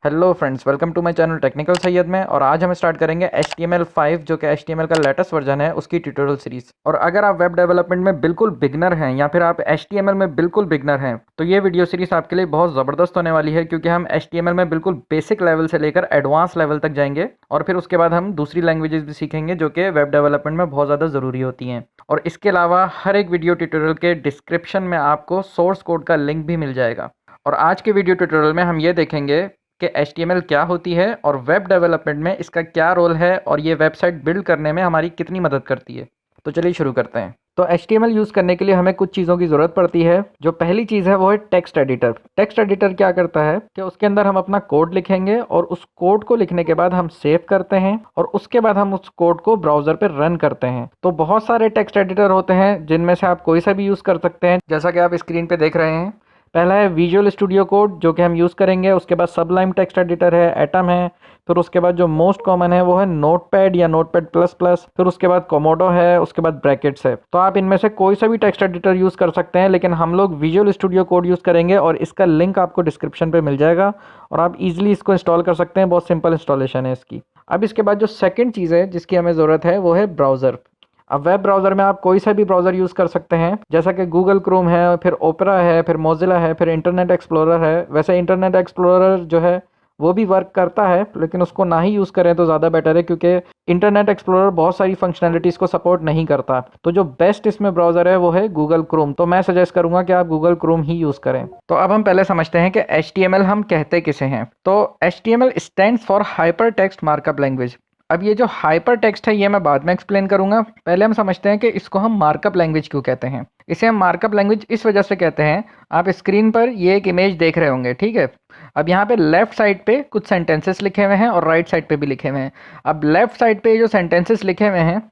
Hello friends, welcome to my channel technical Syed में। और आज हम स्टार्ट करेंगे HTML5 जो कि HTML का लेटेस्ट वर्जन है उसकी ट्यूटोरियल सीरीज। और अगर आप वेब डेवलपमेंट में बिल्कुल बिगनर हैं या फिर आप HTML में बिल्कुल बिगनर हैं तो ये वीडियो सीरीज आपके लिए बहुत ज़बरदस्त होने वाली है, क्योंकि हम HTML में बिल्कुल बेसिक लेवल से लेकर एडवांस लेवल तक जाएंगे और फिर उसके बाद हम दूसरी लैंग्वेजेस भी सीखेंगे जो कि वेब डेवलपमेंट में बहुत ज़्यादा ज़रूरी होती हैं। और इसके अलावा हर एक वीडियो ट्यूटोरियल के डिस्क्रिप्शन में आपको सोर्स कोड का लिंक भी मिल जाएगा। और आज के वीडियो ट्यूटोरियल में हम ये देखेंगे कि HTML क्या होती है और वेब डेवलपमेंट में इसका क्या रोल है और ये वेबसाइट बिल्ड करने में हमारी कितनी मदद करती है। तो चलिए शुरू करते हैं। तो HTML यूज़ करने के लिए हमें कुछ चीज़ों की ज़रूरत पड़ती है। जो पहली चीज़ है वो है टेक्स्ट एडिटर। टेक्स्ट एडिटर क्या करता है कि उसके अंदर हम अपना कोड लिखेंगे और उस कोड को लिखने के बाद हम सेव करते हैं और उसके बाद हम उस कोड को ब्राउज़र पर रन करते हैं। तो बहुत सारे टेक्स्ट एडिटर होते हैं जिनमें से आप कोई सा भी यूज़ कर सकते हैं, जैसा कि आप स्क्रीन पर देख रहे हैं। पहला है विजुअल स्टूडियो कोड जो कि हम यूज़ करेंगे। उसके बाद सबलाइम टेक्स्ट एडिटर है, एटम है। फिर उसके बाद जो मोस्ट कॉमन है वो है नोटपैड या नोटपैड प्लस प्लस। फिर उसके बाद कोमोडो है, उसके बाद ब्रैकेट्स है। तो आप इनमें से कोई सा भी टेक्स्ट एडिटर यूज़ कर सकते हैं, लेकिन हम लोग विजुअल स्टूडियो कोड यूज़ करेंगे और इसका लिंक आपको डिस्क्रिप्शन पे मिल जाएगा और आप इजीली इसको इंस्टॉल कर सकते हैं। बहुत सिंपल इंस्टॉलेशन है इसकी। अब इसके बाद जो सेकेंड चीज़ है जिसकी हमें ज़रूरत है वो है ब्राउज़र। अब वेब ब्राउज़र में आप कोई सा भी ब्राउज़र यूज़ कर सकते हैं, जैसा कि गूगल क्रोम है, फिर ओपेरा है, फिर मोजिला है, फिर इंटरनेट एक्सप्लोरर है। वैसे इंटरनेट एक्सप्लोरर जो है वो भी वर्क करता है, लेकिन उसको ना ही यूज़ करें तो ज़्यादा बेटर है, क्योंकि इंटरनेट एक्सप्लोरर बहुत सारी फंक्शनैलिटीज़ को सपोर्ट नहीं करता। तो जो बेस्ट इसमें ब्राउज़र है वो है गूगल क्रोम। तो मैं सजेस्ट करूँगा कि आप गूगल क्रोम ही यूज़ करें। तो अब हम पहले समझते हैं कि HTML हम कहते किसे हैं। तो HTML stands for hyper text markup language. अब ये जो हाइपर टेक्स्ट है ये मैं बाद में एक्सप्लेन करूंगा। पहले हम समझते हैं कि इसको हम मार्कअप लैंग्वेज क्यों कहते हैं। इसे हम मार्कअप लैंग्वेज इस वजह से कहते हैं, आप स्क्रीन पर ये एक इमेज देख रहे होंगे, ठीक है। अब यहाँ पे लेफ्ट साइड पे कुछ सेंटेंसेस लिखे हुए हैं और राइट साइड पे भी लिखे हुए हैं। अब लेफ्ट साइड पे जो सेंटेंसेस लिखे हुए हैं,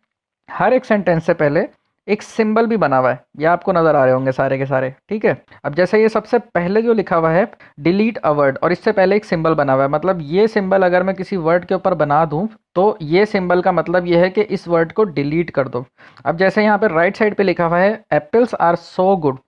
हर एक सेंटेंस से पहले एक सिंबल भी बना हुआ है। ये आपको नज़र आ रहे होंगे सारे के सारे, ठीक है। अब जैसे ये सबसे पहले जो लिखा हुआ है डिलीट अ वर्ड, और इससे पहले एक सिंबल बना हुआ है। मतलब ये सिंबल अगर मैं किसी वर्ड के ऊपर बना दूं तो ये सिंबल का मतलब ये है कि इस वर्ड को डिलीट कर दो। अब जैसे यहाँ पे राइट साइड पे लिखा हुआ है एप्पल्स आर सो गुड,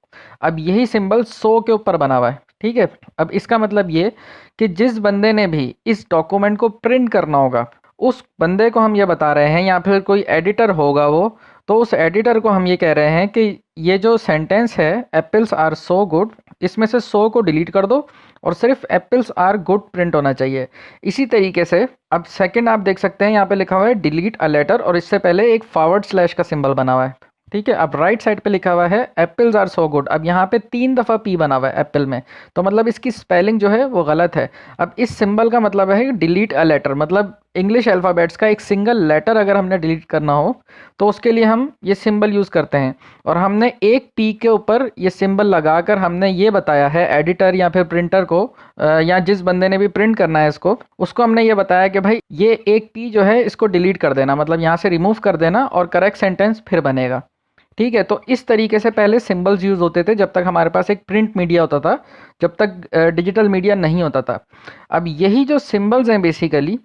अब यही सिंबल सो के ऊपर बना हुआ है, ठीक है। अब इसका मतलब ये कि जिस बंदे ने भी इस डॉक्यूमेंट को प्रिंट करना होगा उस बंदे को हम ये बता रहे हैं, या फिर कोई एडिटर होगा वो, तो उस एडिटर को हम ये कह रहे हैं कि ये जो सेंटेंस है एप्पल्स आर सो गुड, इसमें से सो को डिलीट कर दो और सिर्फ एप्पल्स आर गुड प्रिंट होना चाहिए। इसी तरीके से अब सेकंड आप देख सकते हैं यहाँ पे लिखा हुआ है डिलीट अ लेटर और इससे पहले एक फॉरवर्ड स्लैश का सिंबल बना हुआ है, ठीक है। अब राइट साइड पे लिखा हुआ है एप्पल्स आर सो गुड, अब यहाँ पे 3 दफ़ा पी बना हुआ है एप्पल में, तो मतलब इसकी स्पेलिंग जो है वो गलत है। अब इस सिंबल का मतलब है डिलीट अ लेटर, मतलब इंग्लिश अल्फ़ाबेट्स का एक सिंगल लेटर अगर हमने डिलीट करना हो तो उसके लिए हम ये सिंबल यूज़ करते हैं। और हमने एक पी के ऊपर ये सिंबल लगाकर हमने ये बताया है एडिटर या फिर प्रिंटर को, या जिस बंदे ने भी प्रिंट करना है इसको, उसको हमने ये बताया कि भाई ये एक पी जो है इसको डिलीट कर देना, मतलब यहाँ से रिमूव कर देना और करेक्ट सेंटेंस फिर बनेगा, ठीक है। तो इस तरीके से पहले सिंबल्स यूज़ होते थे जब तक हमारे पास एक प्रिंट मीडिया होता था, जब तक डिजिटल मीडिया नहीं होता था। अब यही जो सिंबल्स हैं बेसिकली,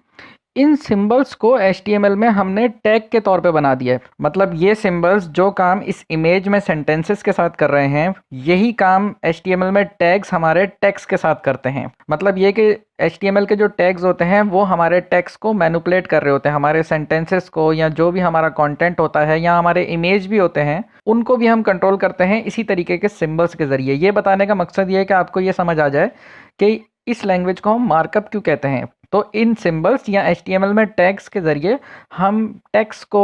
इन सिंबल्स को HTML में हमने टैग के तौर पे बना दिया है। मतलब ये सिंबल्स जो काम इस इमेज में सेंटेंसेस के साथ कर रहे हैं, यही काम HTML में टैग्स हमारे टेक्स्ट के साथ करते हैं। मतलब ये कि HTML के जो टैग्स होते हैं वो हमारे टेक्स्ट को मैनिपुलेट कर रहे होते हैं, हमारे सेंटेंसेस को, या जो भी हमारा कंटेंट होता है या हमारे इमेज भी होते हैं उनको भी हम कंट्रोल करते हैं इसी तरीके के सिंबल्स के ज़रिए। ये बताने का मकसद ये है कि आपको ये समझ आ जाए कि इस लैंग्वेज को हम मार्कअप क्यों कहते हैं। तो इन सिंबल्स या HTML में टैग्स के ज़रिए हम टेक्स्ट को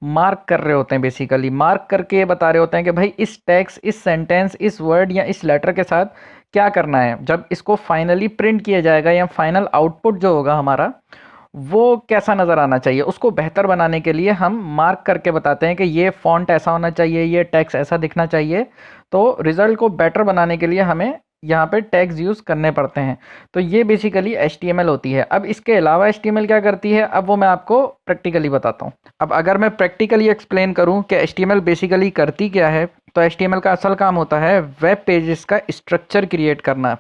मार्क कर रहे होते हैं। बेसिकली मार्क करके ये बता रहे होते हैं कि भाई इस टेक्स्ट, इस सेंटेंस, इस वर्ड या इस लेटर के साथ क्या करना है। जब इसको फाइनली प्रिंट किया जाएगा या फाइनल आउटपुट जो होगा हमारा वो कैसा नज़र आना चाहिए, उसको बेहतर बनाने के लिए हम मार्क करके बताते हैं कि ये फॉन्ट ऐसा होना चाहिए, ये टेक्स्ट ऐसा दिखना चाहिए। तो रिज़ल्ट को बेटर बनाने के लिए हमें यहाँ पे टैग्स यूज़ करने पड़ते हैं। तो ये बेसिकली HTML होती है। अब इसके अलावा HTML क्या करती है, अब वो मैं आपको प्रैक्टिकली बताता हूँ। अब अगर मैं प्रैक्टिकली एक्सप्लेन करूँ कि HTML बेसिकली करती क्या है, तो HTML का असल काम होता है वेब पेजेस का स्ट्रक्चर क्रिएट करना।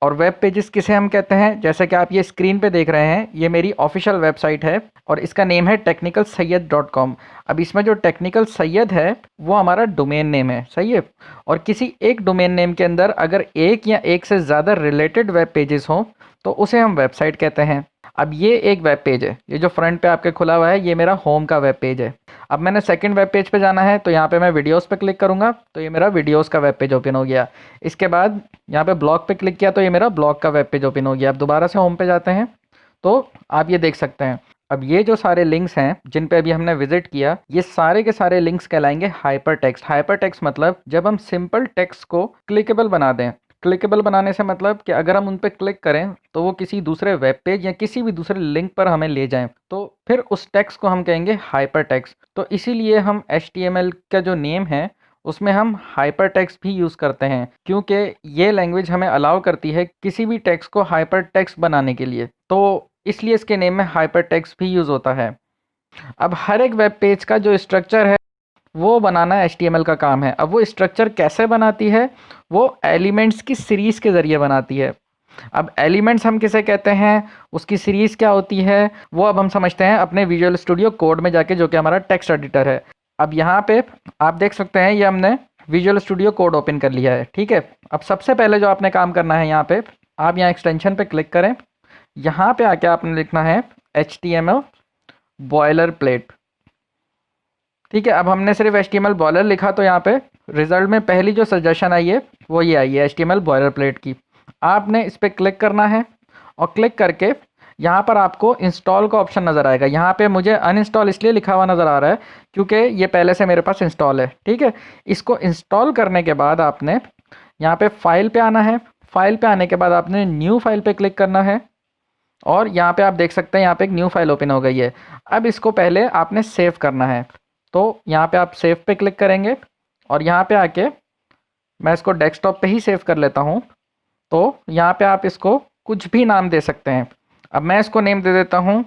और वेब पेजेस किसे हम कहते हैं, जैसे कि आप ये स्क्रीन पे देख रहे हैं, ये मेरी ऑफिशियल वेबसाइट है और इसका नेम है technicalsayyed.com। अब इसमें जो टेक्निकल सैयद है वो हमारा डोमेन नेम है, सही है। और किसी एक डोमेन नेम के अंदर अगर एक या एक से ज़्यादा रिलेटेड वेब पेजेस हों तो उसे हम वेबसाइट कहते हैं। अब ये एक वेब पेज है, ये जो फ्रंट पे आपके खुला हुआ है ये मेरा होम का वेब पेज है। अब मैंने सेकंड वेब पेज पे जाना है तो यहाँ पे मैं वीडियोस पे क्लिक करूँगा तो ये मेरा वीडियोस का वेब पेज ओपन हो गया। इसके बाद यहाँ पे ब्लॉग पे क्लिक किया तो ये मेरा ब्लॉग का वेब पेज ओपन हो गया। अब दोबारा से होम पे जाते हैं तो आप ये देख सकते हैं। अब ये जो सारे लिंक्स हैं जिन पे अभी हमने विजिट किया, ये सारे के सारे लिंक्स कहलाएंगे हाइपर टेक्स्ट। हाइपर टेक्स्ट मतलब जब हम सिंपल टेक्स्ट को क्लिकेबल बना दें। क्लिकेबल बनाने से मतलब कि अगर हम उन पर क्लिक करें तो वो किसी दूसरे वेब पेज या किसी भी दूसरे लिंक पर हमें ले जाएं, तो फिर उस टेक्स्ट को हम कहेंगे हाइपर टेक्स्ट। तो इसीलिए हम HTML का जो नेम है उसमें हम हाइपर टेक्स्ट भी यूज़ करते हैं, क्योंकि ये लैंग्वेज हमें अलाउ करती है किसी भी टेक्स्ट को हाइपर टेक्स्ट बनाने के लिए, तो इसलिए इसके नेम में हाइपर टेक्स्ट भी यूज़ होता है। अब हर एक वेब पेज का जो स्ट्रक्चर है वो बनाना HTML का काम है। अब वो स्ट्रक्चर कैसे बनाती है, वो एलिमेंट्स की सीरीज़ के ज़रिए बनाती है। अब एलिमेंट्स हम किसे कहते हैं, उसकी सीरीज़ क्या होती है, वो अब हम समझते हैं अपने विजुअल स्टूडियो कोड में जाके, जो कि हमारा टेक्स्ट एडिटर है। अब यहाँ पे आप देख सकते हैं ये हमने विजुअल स्टूडियो कोड ओपन कर लिया है, ठीक है। अब सबसे पहले जो आपने काम करना है, यहाँ पे आप यहाँ एक्सटेंशन पे क्लिक करें, यहाँ पे आके आपने लिखना है HTML बॉयलर प्लेट, ठीक है। अब हमने सिर्फ HTML बॉयलर लिखा तो यहाँ पे रिजल्ट में पहली जो सजेशन आई है वो ये आई है HTML बॉयलर प्लेट की। आपने इस पर क्लिक करना है और क्लिक करके यहाँ पर आपको इंस्टॉल का ऑप्शन नज़र आएगा। यहाँ पे मुझे अनइंस्टॉल इसलिए लिखा हुआ नज़र आ रहा है क्योंकि ये पहले से मेरे पास इंस्टॉल है, ठीक है। इसको इंस्टॉल करने के बाद आपने यहाँ पे फाइल पे आना है। फाइल पे आने के बाद आपने न्यू फाइल पे क्लिक करना है और यहाँ पे आप देख सकते हैं यहाँ पे एक न्यू फाइल ओपन हो गई है। अब इसको पहले आपने सेव करना है, तो यहाँ पे आप सेव पे क्लिक करेंगे और यहाँ पे आके मैं इसको डेस्कटॉप पे ही सेव कर लेता हूँ। तो यहाँ पे आप इसको कुछ भी नाम दे सकते हैं। अब मैं इसको नेम दे देता हूँ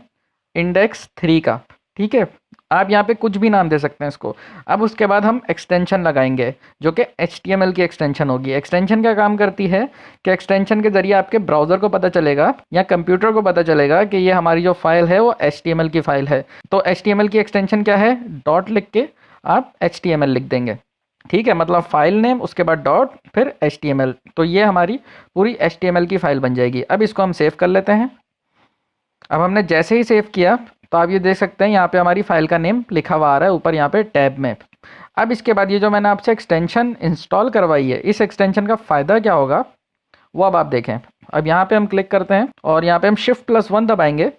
index3 का, ठीक है। आप यहाँ पे कुछ भी नाम दे सकते हैं इसको। अब उसके बाद हम एक्सटेंशन लगाएंगे जो कि HTML की एक्सटेंशन होगी। एक्सटेंशन क्या काम करती है कि एक्सटेंशन के ज़रिए आपके ब्राउज़र को पता चलेगा या कंप्यूटर को पता चलेगा कि ये हमारी जो फाइल है वो HTML की फ़ाइल है। तो HTML की एक्सटेंशन क्या है, डॉट लिख के आप HTML लिख देंगे, ठीक है। मतलब फाइल नेम उसके बाद डॉट फिर HTML, तो ये हमारी पूरी HTML की फ़ाइल बन जाएगी। अब इसको हम सेव कर लेते हैं। अब हमने जैसे ही सेव किया तो आप ये देख सकते हैं यहाँ पे हमारी फ़ाइल का नेम लिखा हुआ आ रहा है ऊपर यहाँ पे टैब में। अब इसके बाद ये जो मैंने आपसे एक्सटेंशन इंस्टॉल करवाई है, इस एक्सटेंशन का फ़ायदा क्या होगा वो अब आप देखें। अब यहाँ पे हम क्लिक करते हैं और यहाँ पे हम Shift+1 दबाएंगे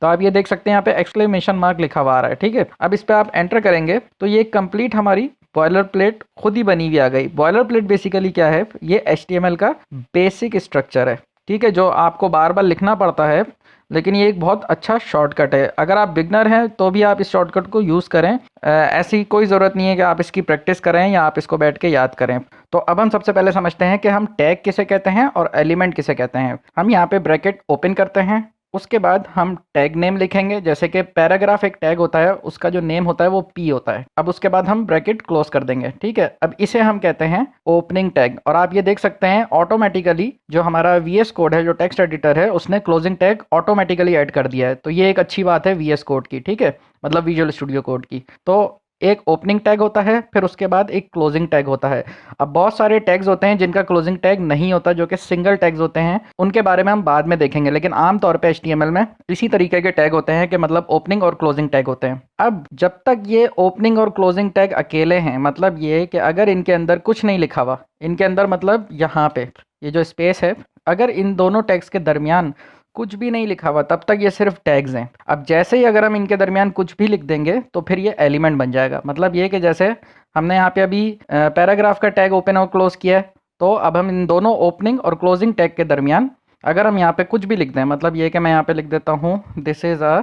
तो आप ये देख सकते हैं यहाँ पे एक्सक्लेमेशन मार्क लिखा हुआ आ रहा है, ठीक है। अब इस पर आप एंटर करेंगे तो ये कंप्लीट हमारी बॉयलर प्लेट खुद ही बनी हुई आ गई। बॉयलर प्लेट बेसिकली क्या है, ये HTML का बेसिक स्ट्रक्चर है, ठीक है, जो आपको बार बार लिखना पड़ता है, लेकिन ये एक बहुत अच्छा शॉर्टकट है। अगर आप बिगनर हैं तो भी आप इस शॉर्टकट को यूज़ करें। ऐसी कोई ज़रूरत नहीं है कि आप इसकी प्रैक्टिस करें या आप इसको बैठ के याद करें। तो अब हम सबसे पहले समझते हैं कि हम टैग किसे कहते हैं और एलिमेंट किसे कहते हैं। हम यहाँ पे ब्रैकेट ओपन करते हैं, उसके बाद हम टैग नेम लिखेंगे। जैसे कि पैराग्राफ एक टैग होता है, उसका जो नेम होता है वो P होता है। अब उसके बाद हम ब्रैकेट क्लोज कर देंगे, ठीक है। अब इसे हम कहते हैं ओपनिंग टैग। और आप ये देख सकते हैं ऑटोमेटिकली जो हमारा VS कोड है, जो टेक्स्ट एडिटर है, उसने क्लोजिंग टैग ऑटोमेटिकली ऐड कर दिया है। तो ये एक अच्छी बात है VS कोड की, ठीक है, मतलब विजुअल स्टूडियो कोड की। तो एक ओपनिंग टैग होता है, फिर उसके बाद एक क्लोजिंग टैग होता है। अब बहुत सारे टैग्स होते हैं जिनका क्लोजिंग टैग नहीं होता, जो कि सिंगल टैग्स होते हैं, उनके बारे में हम बाद में देखेंगे। लेकिन आमतौर पे HTML में इसी तरीके के टैग होते हैं कि मतलब ओपनिंग और क्लोजिंग टैग होते हैं। अब जब तक ये ओपनिंग और क्लोजिंग टैग अकेले हैं, मतलब ये कि अगर इनके अंदर कुछ नहीं लिखा हुआ, इनके अंदर मतलब यहाँ पे ये जो स्पेस है, अगर इन दोनों टैग्स के दरमियान कुछ भी नहीं लिखा हुआ, तब तक ये सिर्फ टैग्स हैं। अब जैसे ही अगर हम इनके दरमियान कुछ भी लिख देंगे तो फिर ये एलिमेंट बन जाएगा। मतलब ये कि जैसे हमने यहाँ पे अभी पैराग्राफ का टैग ओपन और क्लोज किया है, तो अब हम इन दोनों ओपनिंग और क्लोजिंग टैग के दरमियान अगर हम यहाँ पे कुछ भी लिख दें, मतलब ये कि मैं यहाँ पे लिख देता हूँ दिस इज़ अ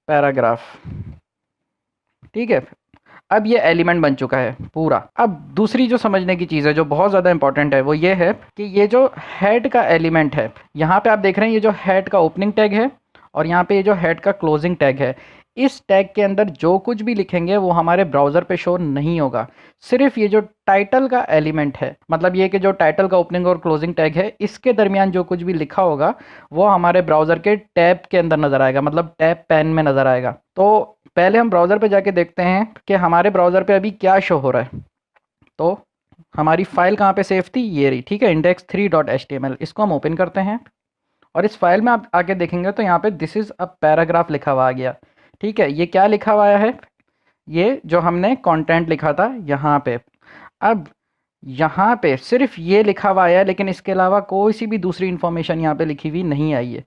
पैराग्राफ, ठीक है। अब ये एलिमेंट बन चुका है पूरा। अब दूसरी जो समझने की चीज़ है जो बहुत ज़्यादा इंपॉर्टेंट है वो ये है कि ये जो हेड का एलिमेंट है, यहाँ पे आप देख रहे हैं ये जो हेड का ओपनिंग टैग है और यहाँ पे ये जो हेड का क्लोजिंग टैग है, इस टैग के अंदर जो कुछ भी लिखेंगे वो हमारे ब्राउज़र पे शो नहीं होगा। सिर्फ ये जो टाइटल का एलिमेंट है, मतलब ये कि जो टाइटल का ओपनिंग और क्लोजिंग टैग है, इसके दरमियान जो कुछ भी लिखा होगा वो हमारे ब्राउज़र के टैब के अंदर नज़र आएगा, मतलब टैब पैन में नज़र आएगा। तो पहले हम ब्राउज़र पे जाके देखते हैं कि हमारे ब्राउज़र पे अभी क्या शो हो रहा है। तो हमारी फ़ाइल कहाँ पे सेव थी, ये रही, ठीक है, index3.html। इसको हम ओपन करते हैं और इस फाइल में आप आके देखेंगे तो यहाँ पे दिस इज़ अ पैराग्राफ लिखा हुआ आ गया। ठीक है, ये क्या लिखा हुआ है, ये जो हमने कंटेंट लिखा था यहाँ पे। अब यहाँ पे सिर्फ ये लिखा हुआ है, लेकिन इसके अलावा कोई सी भी दूसरी इन्फॉर्मेशन यहाँ पे लिखी हुई नहीं आई है।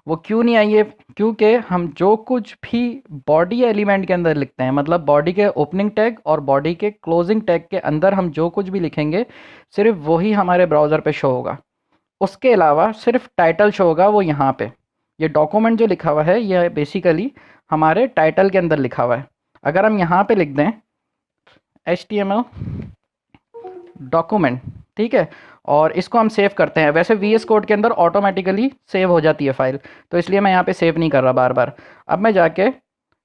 वो क्यों नहीं आई है, क्योंकि हम जो कुछ भी बॉडी एलिमेंट के अंदर लिखते हैं, मतलब बॉडी के ओपनिंग टैग और बॉडी के क्लोजिंग टैग के अंदर हम जो कुछ भी लिखेंगे सिर्फ वही हमारे ब्राउज़र पे शो होगा। उसके अलावा सिर्फ टाइटल शो होगा वो यहाँ पे। ये डॉक्यूमेंट जो लिखा हुआ है ये बेसिकली हमारे टाइटल के अंदर लिखा हुआ है। अगर हम यहाँ पे लिख दें HTML डॉक्यूमेंट, ठीक है, और इसको हम सेव करते हैं। वैसे VS कोड के अंदर ऑटोमेटिकली सेव हो जाती है फ़ाइल, तो इसलिए मैं यहाँ पे सेव नहीं कर रहा बार बार। अब मैं जाके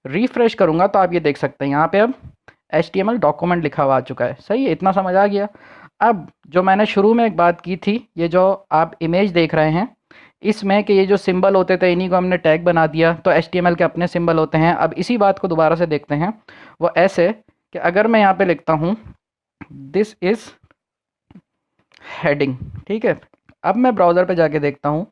रिफ़्रेश करूँगा तो आप ये देख सकते हैं यहाँ पे अब HTML डॉक्यूमेंट लिखा हुआ आ चुका है। सही है, इतना समझ आ गया। अब जो मैंने शुरू में एक बात की थी, ये जो आप इमेज देख रहे हैं इसमें कि ये जो सिंबल होते थे इन्हीं को हमने टैग बना दिया, तो HTML के अपने सिंबल होते हैं। अब इसी बात को दोबारा से देखते हैं, वो ऐसे कि अगर मैं यहाँ पे लिखता हूँ दिस इज़ हेडिंग, ठीक है, अब मैं ब्राउज़र पे जाके देखता हूँ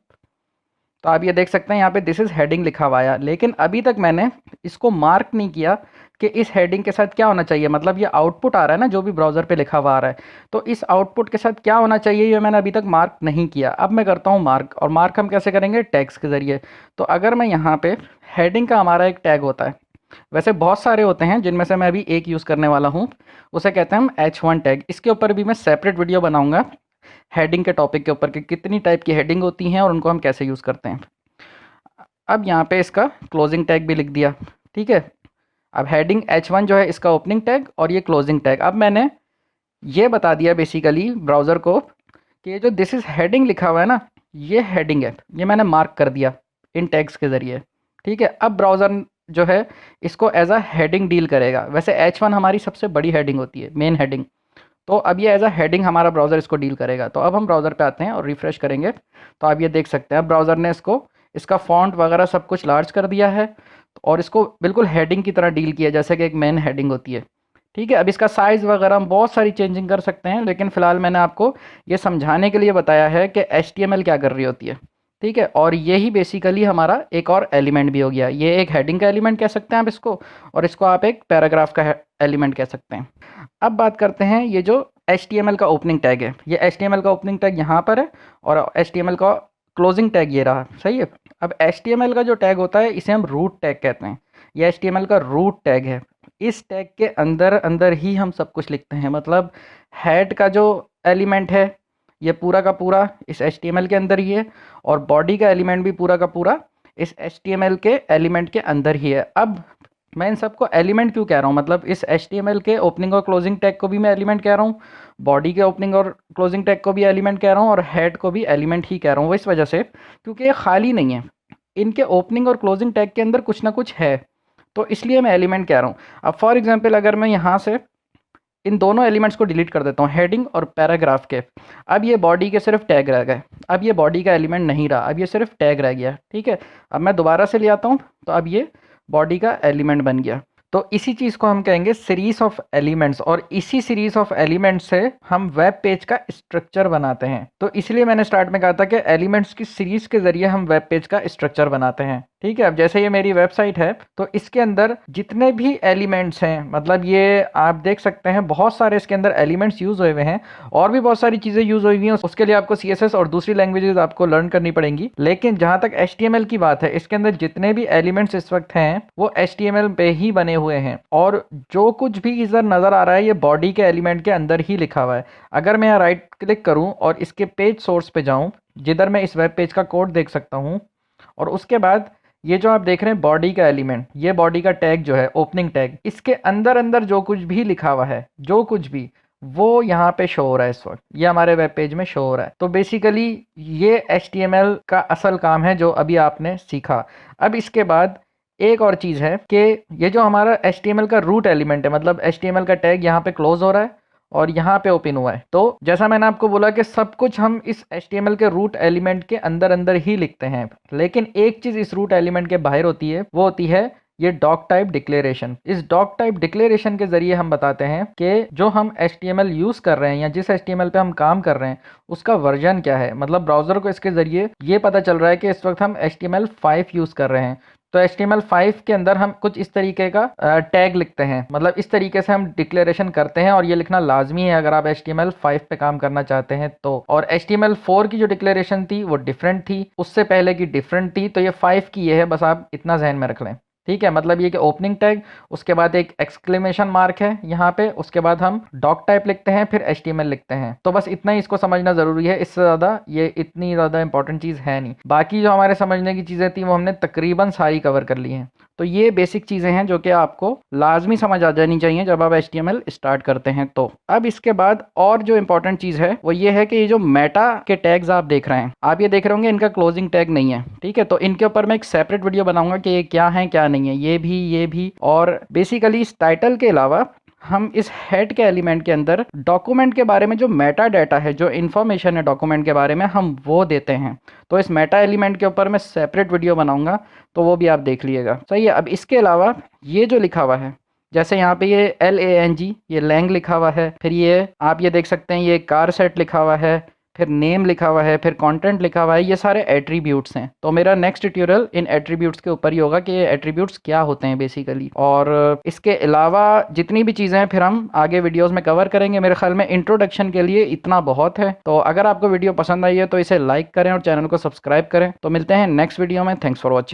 तो आप ये देख सकते हैं यहाँ पे दिस इज़ हेडिंग लिखा हुआ है, लेकिन अभी तक मैंने इसको मार्क नहीं किया कि इस हेडिंग के साथ क्या होना चाहिए। मतलब ये आउटपुट आ रहा है ना जो भी ब्राउज़र पे लिखा हुआ आ रहा है, तो इस आउटपुट के साथ क्या होना चाहिए ये मैंने अभी तक मार्क नहीं किया। अब मैं करता हूँ मार्क, और मार्क हम कैसे करेंगे, टैग्स के ज़रिए। तो अगर मैं यहाँ पे हेडिंग का हमारा एक टैग होता है, वैसे बहुत सारे होते हैं जिनमें से मैं अभी एक यूज़ करने वाला हूँ, उसे कहते हैं हम H1 टैग। इसके ऊपर भी मैं सेपरेट वीडियो बनाऊँगा हेडिंग के टॉपिक के ऊपर कि कितनी टाइप की हेडिंग होती हैं और उनको हम कैसे यूज़ करते हैं। अब यहाँ पे इसका क्लोजिंग टैग भी लिख दिया, ठीक है। अब हेडिंग H1 जो है इसका ओपनिंग टैग और ये क्लोजिंग टैग। अब मैंने ये बता दिया बेसिकली ब्राउज़र को कि ये जो दिस इज़ हेडिंग लिखा हुआ है ना, ये हेडिंग है, ये मैंने मार्क कर दिया इन टैग्स के ज़रिए, ठीक है। अब ब्राउज़र जो है इसको एज अ हेडिंग डील करेगा। वैसे H1 हमारी सबसे बड़ी हेडिंग होती है, मेन हेडिंग, तो अब ये एज अ हेडिंग हमारा ब्राउज़र इसको डील करेगा। तो अब हम ब्राउज़र पे आते हैं और रिफ़्रेश करेंगे तो आप ये देख सकते हैं अब ब्राउज़र ने इसको, इसका फ़ॉन्ट वगैरह सब कुछ लार्ज कर दिया है और इसको बिल्कुल हेडिंग की तरह डील किया जैसे कि एक मेन हेडिंग होती है, ठीक है। अब इसका साइज़ वगैरह हम बहुत सारी चेंजिंग कर सकते हैं, लेकिन फ़िलहाल मैंने आपको ये समझाने के लिए बताया है कि HTML क्या कर रही होती है, ठीक है। और यही बेसिकली हमारा एक और एलिमेंट भी हो गया। ये एक हेडिंग का एलिमेंट कह सकते हैं आप इसको, और इसको आप एक पैराग्राफ का एलिमेंट कह सकते हैं। अब बात करते हैं ये जो HTML का ओपनिंग टैग है, ये HTML का ओपनिंग टैग यहाँ पर है और HTML का क्लोजिंग टैग ये रहा, सही है। अब HTML का जो टैग होता है इसे हम रूट टैग कहते हैं। ये HTML का रूट टैग है। इस टैग के अंदर अंदर ही हम सब कुछ लिखते हैं, मतलब हेड का जो एलिमेंट है ये पूरा का पूरा इस HTML के अंदर ही है, और बॉडी का एलिमेंट भी पूरा का पूरा इस HTML के एलिमेंट के अंदर ही है। अब मैं इन सबको एलिमेंट क्यों कह रहा हूँ, मतलब इस HTML के ओपनिंग और क्लोजिंग टैग को भी मैं एलिमेंट कह रहा हूँ, बॉडी के ओपनिंग और क्लोजिंग टैग को भी एलिमेंट कह रहा हूँ, और हेड को भी एलिमेंट ही कह रहा हूँ। वो इस वजह से क्योंकि ये खाली नहीं है, इनके ओपनिंग और क्लोजिंग टैग के अंदर कुछ ना कुछ है, तो इसलिए मैं एलिमेंट कह रहा हूँ। अब फॉर एग्जाम्पल अगर मैं यहाँ से इन दोनों एलिमेंट्स को डिलीट कर देता हूँ, हेडिंग और पैराग्राफ के, अब ये बॉडी के सिर्फ टैग रह गए। अब ये बॉडी का एलिमेंट नहीं रहा, अब ये सिर्फ टैग रह गया, ठीक है। अब मैं दोबारा से ले आता हूँ तो अब ये बॉडी का एलिमेंट बन गया। तो इसी चीज़ को हम कहेंगे सीरीज़ ऑफ एलिमेंट्स, और इसी सीरीज़ ऑफ एलिमेंट्स से हम वेब पेज का स्ट्रक्चर बनाते हैं। तो इसलिए मैंने स्टार्ट में कहा था कि एलिमेंट्स की सीरीज़ के ज़रिए हम वेब पेज का स्ट्रक्चर बनाते हैं, ठीक है। अब जैसे ये मेरी वेबसाइट है तो इसके अंदर जितने भी एलिमेंट्स हैं, मतलब ये आप देख सकते हैं बहुत सारे इसके अंदर एलिमेंट्स यूज़ हुए हुए हैं, और भी बहुत सारी चीज़ें यूज़ हुई हुई हैं। उसके लिए आपको CSS और दूसरी लैंग्वेजेस आपको लर्न करनी पड़ेंगी, लेकिन जहाँ तक HTML की बात है, इसके अंदर जितने भी एलिमेंट्स इस वक्त हैं वो HTML पे ही बने हुए हैं, और जो कुछ भी इधर नज़र आ रहा है ये बॉडी के एलिमेंट के अंदर ही लिखा हुआ है। अगर मैं यहाँ राइट क्लिक करूँ और इसके पेज सोर्स पे जाऊँ जिधर मैं इस वेब पेज का कोड देख सकता हूँ, और उसके बाद ये जो आप देख रहे हैं बॉडी का एलिमेंट, ये बॉडी का टैग जो है ओपनिंग टैग, इसके अंदर अंदर जो कुछ भी लिखा हुआ है, जो कुछ भी, वो यहाँ पे शो हो रहा है इस वक्त, ये हमारे वेब पेज में शो हो रहा है। तो बेसिकली ये HTML का असल काम है जो अभी आपने सीखा। अब इसके बाद एक और चीज़ है कि ये जो हमारा HTML का रूट एलिमेंट है, मतलब HTML का टैग यहाँ पे क्लोज हो रहा है और यहाँ पे ओपन हुआ है। तो जैसा मैंने आपको बोला कि सब कुछ हम इस HTML के रूट एलिमेंट के अंदर अंदर ही लिखते हैं, लेकिन एक चीज़ इस रूट एलिमेंट के बाहर होती है, वो होती है ये डॉक टाइप डिक्लेरेशन। इस डॉक टाइप डिक्लेरेशन के जरिए हम बताते हैं कि जो हम HTML यूज़ कर रहे हैं या जिस HTML पे हम काम कर रहे हैं उसका वर्जन क्या है। मतलब ब्राउज़र को इसके ज़रिए ये पता चल रहा है कि इस वक्त हम HTML5 यूज़ कर रहे हैं, तो HTML5 के अंदर हम कुछ इस तरीके का टैग लिखते हैं। मतलब इस तरीके से हम डिक्लेरेशन करते हैं और ये लिखना लाजमी है अगर आप HTML5 पे काम करना चाहते हैं तो। और HTML4 की जो डिक्लेरेशन थी वो डिफरेंट थी, उससे पहले की डिफरेंट थी, तो ये 5 की ये है, बस आप इतना जहन में रख लें। ठीक है, मतलब ये कि ओपनिंग टैग, उसके बाद एक एक्सक्लेमेशन मार्क है यहाँ पे, उसके बाद हम डॉक टाइप लिखते हैं, फिर HTML लिखते हैं। तो बस इतना ही इसको समझना ज़रूरी है, इससे ज़्यादा ये इतनी ज़्यादा इंपॉर्टेंट चीज़ है नहीं। बाकी जो हमारे समझने की चीज़ें थी वो हमने तकरीबन सारी कवर कर ली हैं। तो ये बेसिक चीज़ें हैं जो कि आपको लाजमी समझ आ जानी चाहिए जब आप HTML स्टार्ट करते हैं। तो अब इसके बाद और जो इंपॉर्टेंट चीज़ है वो ये है कि ये जो मेटा के टैग्स आप देख रहे हैं, आप ये देख रहे होंगे इनका क्लोजिंग टैग नहीं है। ठीक है, तो इनके ऊपर मैं एक सेपरेट वीडियो बनाऊंगा कि ये क्या है क्या नहीं है, ये भी। और बेसिकली इस टाइटल के अलावा हम इस हेड के एलिमेंट के अंदर डॉक्यूमेंट के बारे में जो मेटा डाटा है, जो इन्फॉर्मेशन है डॉक्यूमेंट के बारे में, हम वो देते हैं। तो इस मेटा एलिमेंट के ऊपर मैं सेपरेट वीडियो बनाऊंगा, तो वो भी आप देख लीजिएगा। सही है। अब इसके अलावा ये जो लिखा हुआ है, जैसे यहाँ पे ये LANG, ये लैंग लिखा हुआ है, फिर ये आप ये देख सकते हैं ये कार सेट लिखा हुआ है, फिर नेम लिखा हुआ है, फिर कंटेंट लिखा हुआ है, ये सारे एट्रीब्यूट्स हैं। तो मेरा नेक्स्ट ट्यूटोरियल इन एट्रीब्यूट्स के ऊपर ही होगा कि ये एट्रीब्यूट्स क्या होते हैं बेसिकली। और इसके अलावा जितनी भी चीज़ें हैं फिर हम आगे वीडियोस में कवर करेंगे। मेरे ख्याल में इंट्रोडक्शन के लिए इतना बहुत है। तो अगर आपको वीडियो पसंद आई है तो इसे लाइक करें और चैनल को सब्सक्राइब करें। तो मिलते हैं नेक्स्ट वीडियो में। Thanks for watching.